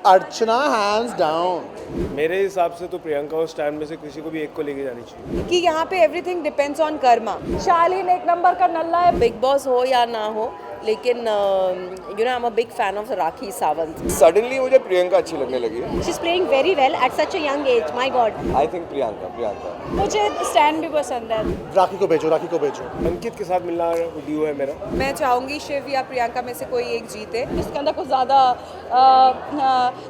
अर्चना hands down. मेरे हिसाब से तो प्रियंका और स्टैन में से किसी को भी एक को लेके जानी चाहिए। कि यहाँ पे एवरीथिंग डिपेंड्स ऑन कर्मा। शालीन एक नंबर का नल्ला है, बिग बॉस हो या ना हो, लेकिन you know I am a big fan of Rakhi Sawant. Suddenly मुझे प्रियंका अच्छी लगने लगी। She is playing very well at such a young age, my God. I think Priyanka मुझे स्टैन भी पसंद है। राखी को भेजो। अंकित के साथ मिलना ड्यू है मेरा। मैं चाहूँगी शिव या प्रियंका में से कोई एक जीते। इसके अंदर कुछ ज़्यादा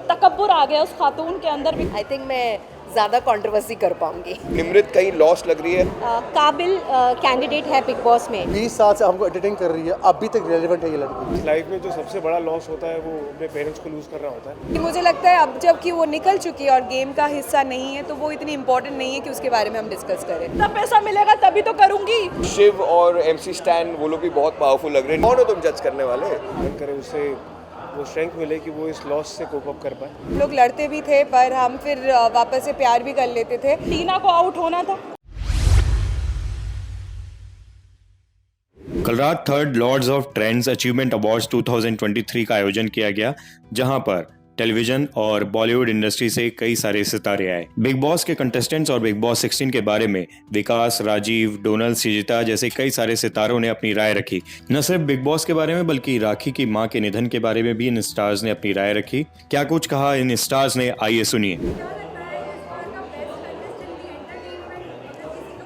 तकब्बुर आ गया उस खातून के अंदर भी। आई थिंक मैं ज़्यादा कंट्रोवर्सी कर पाऊंगी। निमृत कहीं लॉस्ट लग रही है। काबिल कैंडिडेट है बिग बॉस में। 20 साल से हमको एडिटिंग कर रही है, अभी तक रेलिवेंट है ये लड़की। लाइफ में जो सबसे बड़ा लॉस होता है वो अपने पेरेंट्स को लूज करना होता है। कि मुझे लगता है अब जब कि वो निकल चुकी है और गेम का हिस्सा नहीं है, तो वो इतनी इंपॉर्टेंट नहीं है कि उसके बारे में हम डिस्कस करें। तब पैसा मिलेगा तभी तो करूंगी। शिव और MC स्टैन वो लोग भी बहुत पावरफुल लग रहे हैं। कौन हो तुम जज करने वाले? मन करे उससे वो स्ट्रेंथ मिले कि वो इस लॉस से कोप अप कर पाए। लोग लड़ते भी थे पर हम फिर वापस से प्यार भी कर लेते थे। टीना को आउट होना था। कल रात third lords of trends achievement awards 2023 का आयोजन किया गया, जहां पर टेलीविजन और बॉलीवुड इंडस्ट्री से कई सारे सितारे आए। बिग बॉस के कंटेस्टेंट्स और बिग बॉस 16 के बारे में विकास, राजीव, डोनल, श्रीजिता जैसे कई सारे सितारों ने अपनी राय रखी। न सिर्फ बिग बॉस के बारे में बल्कि राखी की मां के निधन के बारे में भी इन स्टार्स ने अपनी राय रखी। क्या कुछ कहा इन स्टार्स ने, आइए सुनिए।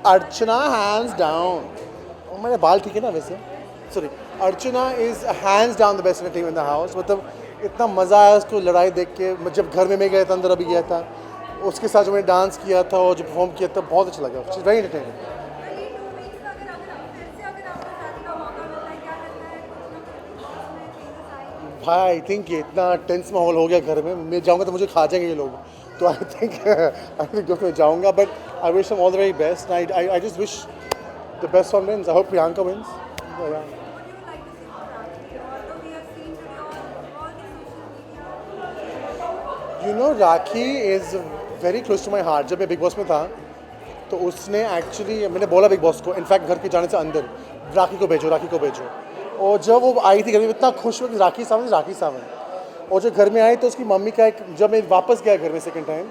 अर्चना हैंड्स डाउन। मेरे बाल ठीक है ना वैसे? Sorry, Archana is hands down the best team in the house. मतलब इतना मज़ा आया उसको लड़ाई देख के। जब घर में मैं गया था, अंदर अभी गया था, उसके साथ जो मैंने डांस किया था और जो परफॉर्म किया था, बहुत अच्छा लगा। Very entertaining. भाई आई थिंक ये इतना टेंस माहौल हो गया घर में, मैं जाऊंगा तो मुझे खा जाएंगे ये लोग। तो आई थिंक मैं जाऊंगा, but I wish all the very best. I just wish the best for wins. I hope Priyanka wins. You know, Rakhi is very close to my heart. जब मैं बिग बॉस में था तो उसने एक्चुअली, मैंने बोला बिग बॉस को, इनफैक्ट घर के जाने से अंदर, राखी को भेजो। और जब वो आई थी घर में, इतना खुश हुआ कि राखी सावंत। और जब घर में आई तो उसकी मम्मी का एक, जब मैं वापस गया घर में सेकंड टाइम,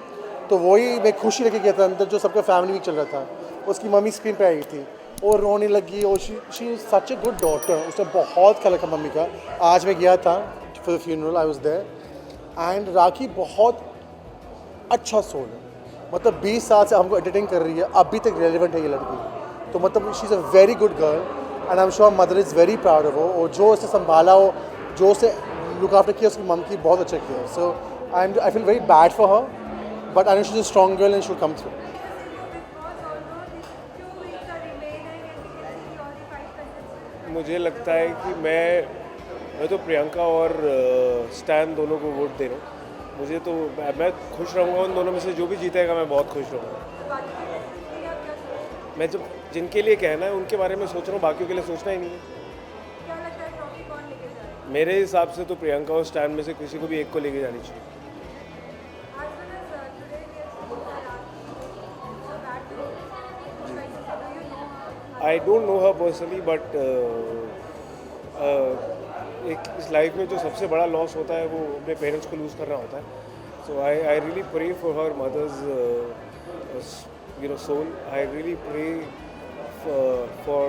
तो वही मैं खुशी लेके गया था अंदर, जो सबका फैमिली वीक चल रहा था। उसकी मम्मी स्क्रीन पे आई थी और रोने लगी। और she is such a good daughter. उसने बहुत ख्याल रखा मम्मी का। आज मैं गया था for the funeral, I was there. And Rakhi बहुत अच्छा सोल है। मतलब 20 साल से हमको एडिटिंग कर रही है, अभी तक रेलिवेंट है ये लड़की। तो मतलब she is a very good girl and I am sure mother is very proud of वो। और जो उसे संभाला हो, जो उसे लुक आफ्टर किया उसकी मम की, बहुत अच्छा किया। So I feel very bad for her, but I know she is a strong girl and she will come through. मुझे लगता है कि मैं तो प्रियंका और स्टैन दोनों को वोट दे रहा हूँ। मुझे तो, मैं खुश रहूँगा उन दोनों में से जो भी जीतेगा, मैं बहुत खुश रहूँगा। मैं जब जिनके लिए कहना है उनके बारे में सोच रहा हूँ, बाकियों के लिए सोचना ही नहीं है। मेरे हिसाब से तो प्रियंका और स्टैन में से किसी को भी एक को लेके जानी चाहिए। I don't know her personally, but एक इस लाइफ में जो सबसे बड़ा लॉस होता है वो अपने पेरेंट्स को लूज़ करना होता है। So I really pray for her mother's soul. I really pray for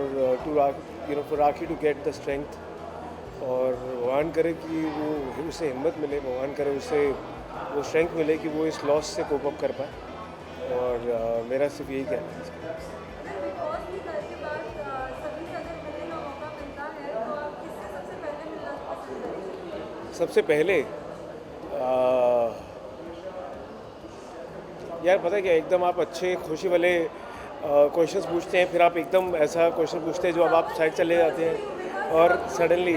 Rakhi to get the strength. और भगवान करे कि वो उसे हिम्मत मिले, भगवान करे उसे वो स्ट्रेंथ मिले कि वो इस लॉस से कोप अप कर पाए। और मेरा सिर्फ यही कहना है। सबसे पहले यार पता है क्या, एकदम आप अच्छे खुशी वाले क्वेश्चंस पूछते हैं, फिर आप एकदम ऐसा क्वेश्चन पूछते हैं जो अब आप साइड चले जाते हैं और suddenly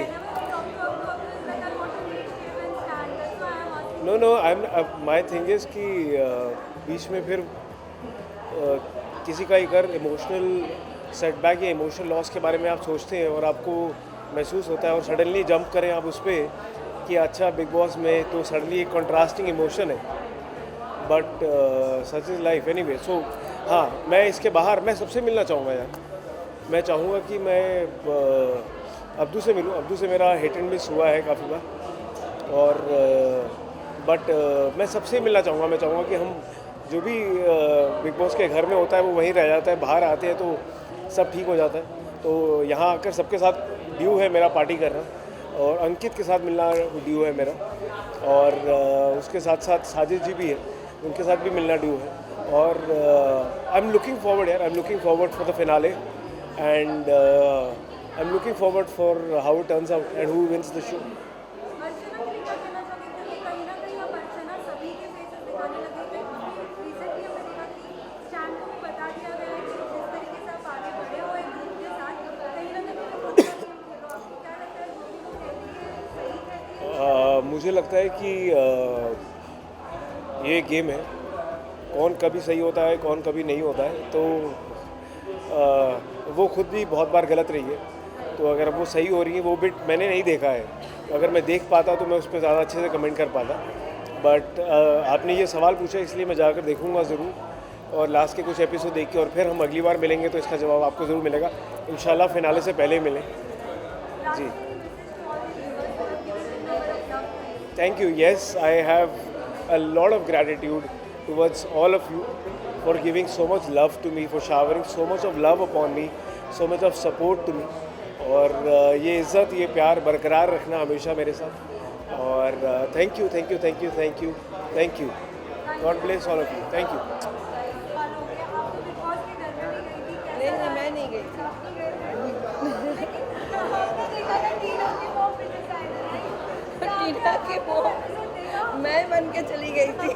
no I am my thing is कि बीच में फिर किसी का एक इमोशनल सेटबैक या इमोशनल लॉस के बारे में आप सोचते हैं और आपको महसूस होता है और सडनली जंप करें आप उस पर कि अच्छा बिग बॉस में तो सडनली एक कंट्रास्टिंग इमोशन है, but such is life anyway. So हाँ, मैं इसके बाहर मैं सबसे मिलना चाहूँगा यार। मैं चाहूँगा कि मैं अब्दू से मिलूँ। अब्दू से मेरा हिट एंड मिस हुआ है काफ़ी बार, और बट मैं सबसे मिलना चाहूँगा। मैं चाहूँगा कि हम जो भी बिग बॉस के घर में होता है वो वहीं रह जाता है, बाहर आते हैं तो सब ठीक हो जाता है। तो यहाँ आकर सबके साथ ड्यू है मेरा पार्टी करना, और अंकित के साथ मिलना ड्यू है मेरा, और उसके साथ साथ साजिद जी भी है, उनके साथ भी मिलना ड्यू है। और आई एम लुकिंग फॉरवर्ड यार, I am looking forward for the finale, and I am looking forward for how it turns out and who wins the show. मुझे लगता है कि ये गेम है, कौन कभी सही होता है कौन कभी नहीं होता है, तो वो खुद भी बहुत बार गलत रही है। तो अगर वो सही हो रही है, वो बिट मैंने नहीं देखा है, अगर मैं देख पाता तो मैं उस पर ज़्यादा अच्छे से कमेंट कर पाता। बट आपने ये सवाल पूछा इसलिए मैं जाकर देखूंगा ज़रूर, और लास्ट के कुछ एपिसोड देख के और फिर हम अगली बार मिलेंगे तो इसका जवाब आपको ज़रूर मिलेगा। इंशाल्लाह फिनाले से पहले मिलें जी। Thank you. Yes, I have a lot of gratitude towards all of you for giving so much love to me, for showering so much of love upon me, so much of support to me. और ये इज़्ज़त, ये प्यार बरकरार रखना हमेशा मेरे साथ। और thank you, thank you, thank you, thank you, thank you. God bless all of you. Thank you. नहीं, मैं नहीं गई थी। टीना की वो मैं बन के चली गई थी।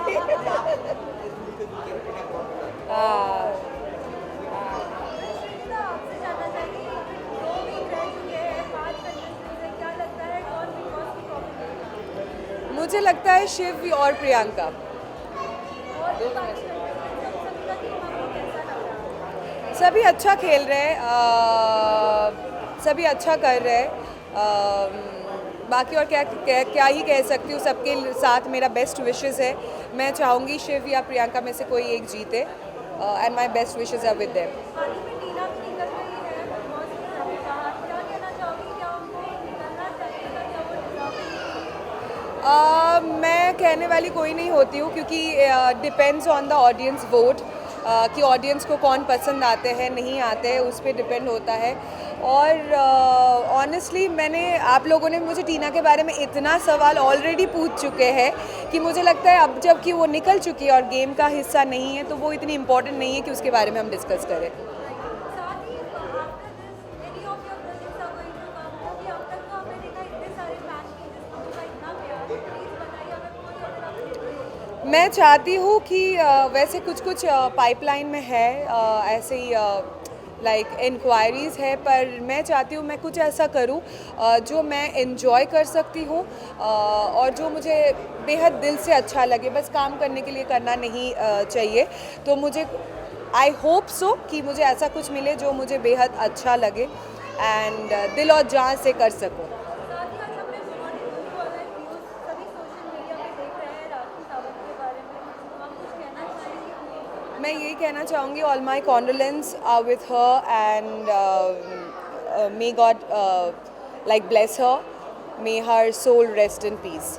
मुझे लगता है शिव और प्रियंका। सभी अच्छा खेल रहे हैं, सभी अच्छा कर रहे हैं। बाकी और क्या ही कह सकती हूँ, सबके साथ मेरा बेस्ट विशेस है। मैं चाहूँगी शिव या प्रियंका में से कोई एक जीते, and my best wishes are with them. मैं कहने वाली कोई नहीं होती हूँ, क्योंकि depends on the audience vote, कि ऑडियंस को कौन पसंद आते हैं नहीं आते हैं, उस पर डिपेंड होता है। और ऑनेस्टली आप लोगों ने मुझे टीना के बारे में इतना सवाल ऑलरेडी पूछ चुके हैं कि मुझे लगता है अब जब कि वो निकल चुकी है और गेम का हिस्सा नहीं है, तो वो इतनी इम्पोर्टेंट नहीं है कि उसके बारे में हम डिस्कस करें। मैं चाहती हूँ कि वैसे कुछ पाइपलाइन में है, ऐसे ही लाइक इंक्वायरीज़ है, पर मैं चाहती हूँ मैं कुछ ऐसा करूँ जो मैं एंजॉय कर सकती हूँ, और जो मुझे बेहद दिल से अच्छा लगे। बस काम करने के लिए करना नहीं चाहिए। तो मुझे आई होप सो कि मुझे ऐसा कुछ मिले जो मुझे बेहद अच्छा लगे एंड दिल और जान से कर सकूँ। मैं यही कहना चाहूँगी, all my condolence are with her, and may God like bless her, may her soul rest in peace.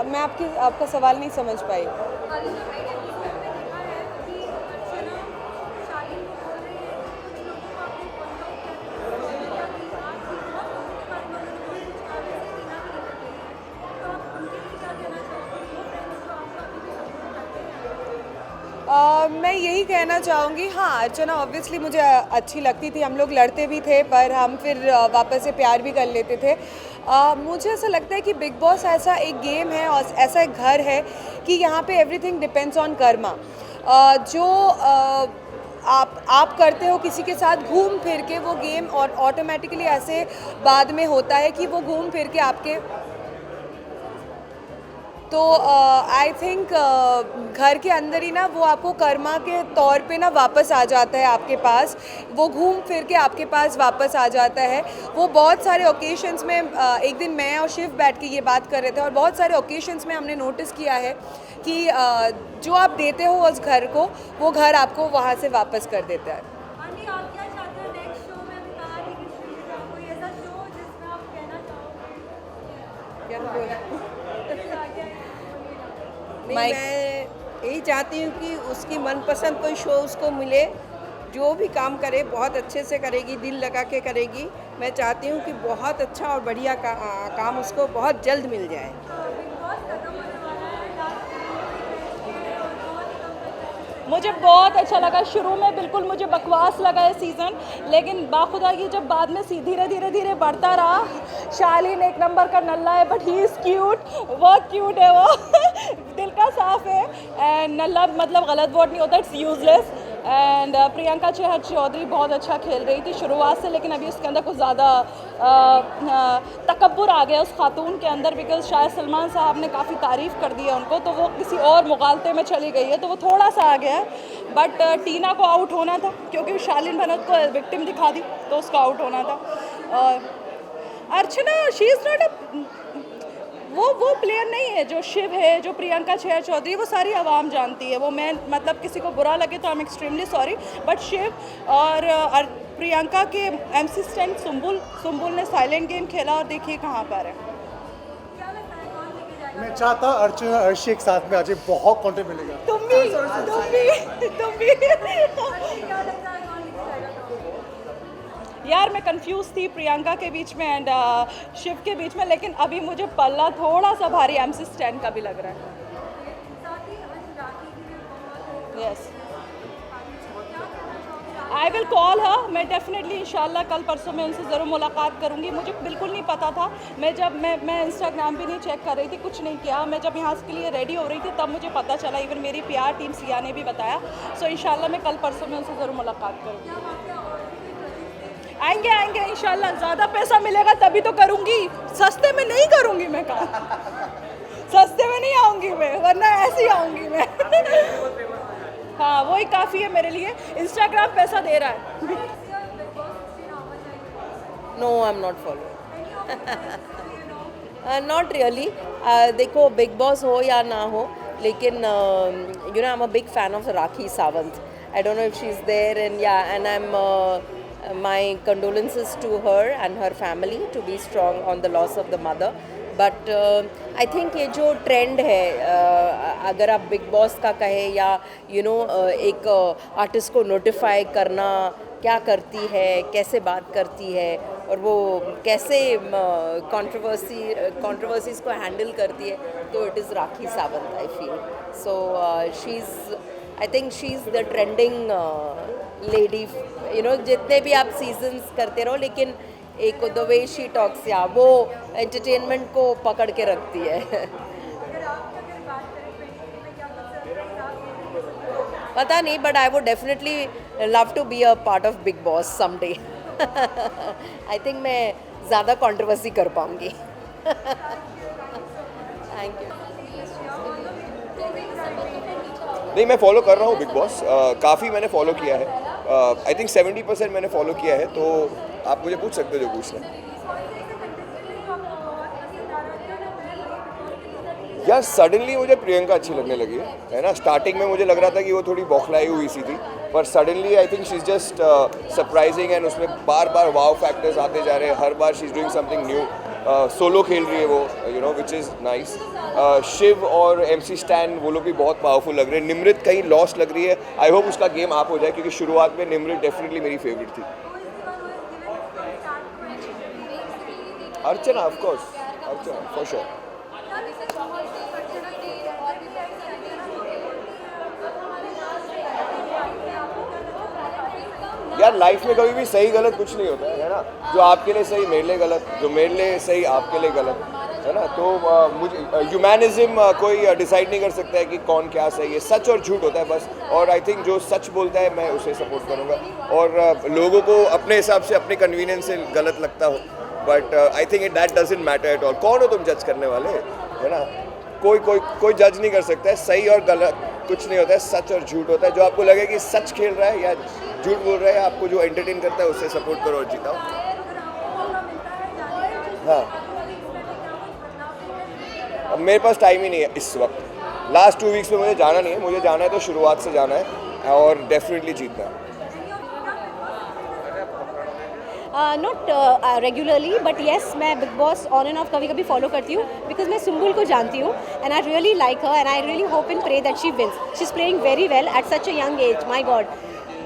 मैं आपका सवाल नहीं समझ पाई। मैं यही कहना चाहूँगी, हाँ अर्चना ऑब्वियसली मुझे अच्छी लगती थी, हम लोग लड़ते भी थे पर हम फिर वापस से प्यार भी कर लेते थे। मुझे ऐसा लगता है कि बिग बॉस ऐसा एक गेम है और ऐसा एक घर है कि यहाँ पे एवरीथिंग डिपेंड्स ऑन कर्मा। जो आप करते हो किसी के साथ घूम फिर के, वो गेम और ऑटोमेटिकली ऐसे बाद में होता है कि वो घूम फिर के आपके तो आई थिंक घर के अंदर ही ना वो आपको कर्मा के तौर पे ना वापस आ जाता है आपके पास, वो घूम फिर के आपके पास वापस आ जाता है। वो बहुत सारे ओकेशंस में एक दिन मैं और शिव बैठ के ये बात कर रहे थे और बहुत सारे ओकेशंस में हमने नोटिस किया है कि जो आप देते हो उस घर को, वो घर आपको वहाँ से वापस कर देता है। आंटी, आप क्या चाहते हो नेक्स्ट शो में? अभी कहा कि कोई ऐसा शो जिसमें आप कहना चाहोगे? क्या बोला? नहीं, मैं यही चाहती हूँ कि उसकी मनपसंद कोई शो उसको मिले, जो भी काम करे बहुत अच्छे से करेगी, दिल लगा के करेगी। मैं चाहती हूँ कि बहुत अच्छा और बढ़िया काम उसको बहुत जल्द मिल जाए। मुझे बहुत अच्छा लगा। शुरू में बिल्कुल मुझे बकवास लगा ये सीज़न, लेकिन बाखुदा की जब बाद में धीरे धीरे धीरे बढ़ता रहा। शालीन एक नंबर का नल्ला है, बट ही इज़ क्यूट, बहुत क्यूट है वो दिल का साफ है। एंड नल्ला मतलब गलत वर्ड नहीं होता, it's useless. And Priyanka Chahar Choudhary बहुत अच्छा खेल रही थी शुरुआत से, लेकिन अभी उसके अंदर कुछ ज़्यादा तकब्बुर आ गया उस खातून के अंदर, बिकॉज शायद सलमान साहब ने काफ़ी तारीफ़ कर दी है उनको, तो वो किसी और मुगालते में चली गई है, तो वो थोड़ा सा आ गया है। बट टीना को आउट होना था, क्योंकि शालीन भनत को विक्टिम दिखा दी, तो उसको आउट होना था। और अर्चना, शी इज़ नॉट अ वो प्लेयर नहीं है जो शिव है, जो प्रियंका चहर चौधरी, वो सारी आवाम जानती है। वो मैं मतलब किसी को बुरा लगे तो I am extremely sorry, but Shiv और प्रियंका के MC स्टैंड सुम्बुल ने साइलेंट गेम खेला और देखिए कहाँ पर है। मैं चाहता अर्चना अर्शी एक साथ में आ जाए, बहुत कंटेंट मिलेगा। तुम भी यार, मैं कंफ्यूज थी प्रियंका के बीच में एंड शिव के बीच में, लेकिन अभी मुझे पल्ला थोड़ा सा भारी MC स्टैंड का भी लग रहा है। Yes, I will call her. मैं डेफिनेटली इंशाल्लाह कल परसों में उनसे ज़रूर मुलाकात करूँगी। मुझे बिल्कुल नहीं पता था, मैं इंस्टाग्राम भी नहीं चेक कर रही थी, कुछ नहीं किया। मैं जब यहाँ के लिए रेडी हो रही थी तब मुझे पता चला, इवन मेरी PR टीम सिया ने भी बताया। सो इंशाल्लाह मैं कल परसों में उनसे ज़रूर मुलाकात करूँगी। आएंगे इंशाल्लाह, ज़्यादा पैसा मिलेगा तभी तो करूँगी, सस्ते में नहीं करूँगी मैं काम। सस्ते में नहीं आऊँगी मैं, वरना ऐसे ही आऊँगी मैं हाँ, वही काफ़ी है मेरे लिए। इंस्टाग्राम पैसा दे रहा है। No, I am not follow, not really. देखो, बिग बॉस हो या ना हो, लेकिन you know I am a big fan of Rakhi Sawant. I don't know if she's there, and yeah, and I'm my condolences to her and her family to be strong on the loss of the mother. But I think ये जो trend है, अगर आप big boss का कहे या you know एक artist को नोटिफाई करना, क्या करती है, कैसे बात करती है और वो कैसे कंट्रोवर्सीज को हैंडल करती है, तो it is Rakhi Sawant I feel. So she is, I think she is the trending lady. You know, जितने भी आप सीजन्स करते रहो, लेकिन एक द वे शी टॉक्स, या वो एंटरटेनमेंट को पकड़ के रखती है. पता नहीं, but I would definitely love to be a part of Bigg Boss someday. I think मैं ज़्यादा कंट्रोवर्सी कर पाऊँगी. Thank you. नहीं, मैं फॉलो कर रहा हूँ बिग बॉस, काफ़ी मैंने फॉलो किया है. आई थिंक 70% मैंने फॉलो किया है, तो आप मुझे पूछ सकते हो जो पूछना है. यार, सडनली मुझे प्रियंका अच्छी लगने लगी है ना. स्टार्टिंग में मुझे लग रहा था कि वो थोड़ी बौखलाई हुई सी थी, पर suddenly I think she is just surprising, and उसमें बार बार वाव फैक्टर्स आते जा रहे हैं. हर बार she is doing something new. Solo खेल रही है वो, you know, which is nice. Shiv और MC स्टैन, वो लोग भी बहुत पावरफुल लग रहे हैं. निमृत कहीं लॉस्ट लग रही है. आई होप उसका गेम आप हो जाए, क्योंकि शुरुआत में निमृत डेफिनेटली मेरी फेवरेट थी. Archana, of course, Archana for sure. यार, लाइफ में कभी भी सही गलत कुछ नहीं होता है ना. जो आपके लिए सही मेरे लिए गलत, जो मेरे लिए सही आपके लिए गलत, है ना. तो मुझे ह्यूमैनिज्म कोई डिसाइड नहीं कर सकता है कि कौन क्या सही है. सच और झूठ होता है बस, और आई थिंक जो सच बोलता है मैं उसे सपोर्ट करूँगा. और लोगों को अपने हिसाब से, अपने कन्वीनियंस से गलत लगता हो, but I think that doesn't matter at all. कौन हो तुम जज करने वाले, है ना. कोई जज नहीं कर सकता है, सही और गलत कुछ नहीं होता है, सच और झूठ होता है। जो आपको लगे कि सच खेल रहा है या झूठ बोल रहा है, आपको जो एंटरटेन करता है उससे सपोर्ट करो और जीताओ। हाँ, अब मेरे पास टाइम ही नहीं है इस वक्त। लास्ट 2 वीक्स में मुझे जाना नहीं है, मुझे जाना है तो शुरुआत से जाना है और डेफिनेटली जीतना है। नॉट रेगुलरली बट येस, मैं big boss on end of कभी कभी फॉलो करती हूँ बिकॉज मैं सुम्बुल को जानती हूँ and I really like her and I really hope and pray that she wins. She is playing very well at such a young age. My God,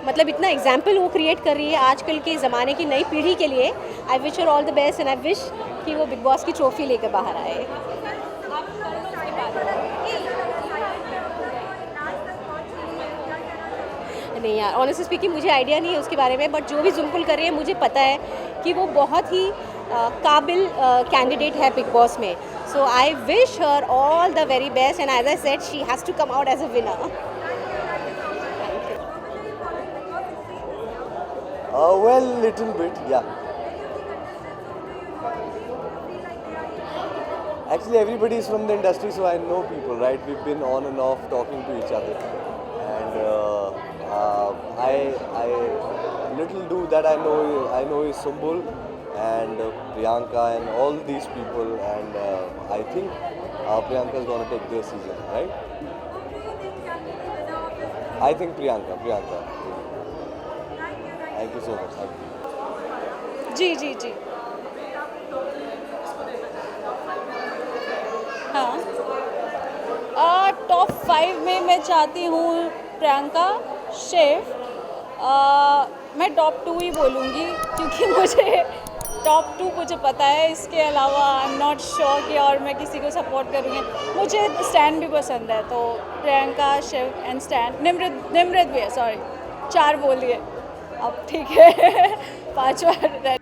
मतलब इतना एग्जाम्पल वो क्रिएट कर रही है आजकल के ज़माने की नई पीढ़ी के लिए। आई wish her all the best and I wish कि वो बिग बॉस की ट्रॉफी लेकर बाहर आए। नहीं यार, ऑनेस्टली स्पीकिंग मुझे आइडिया नहीं है उसके बारे में, बट जो भी जुम्पुल कर रही है मुझे पता है कि वो बहुत ही काबिल कैंडिडेट है बिग बॉस में। So I wish her all the very best and as I said she has to come out as a winner. Well, little bit, yeah. Actually, everybody is from the industry, so I know people, right? We've been on and off talking to each other, and I little do that I know is Sumbul and Priyanka and all these people, and I think Priyanka is gonna take this season, right? I think Priyanka. Thank you so much. जी जी जी हाँ, top 5 में मैं चाहती हूँ प्रियंका, शिव। मैं top 2 ही बोलूँगी क्योंकि मुझे top 2 मुझे पता है, इसके अलावा आई एम नॉट श्योर कि और मैं किसी को सपोर्ट करूँगी। मुझे स्टैन भी पसंद है, तो प्रियंका, शिव एंड स्टैन। निम्रत भी है, सॉरी 4 बोलिए अब, ठीक है 5 बार रह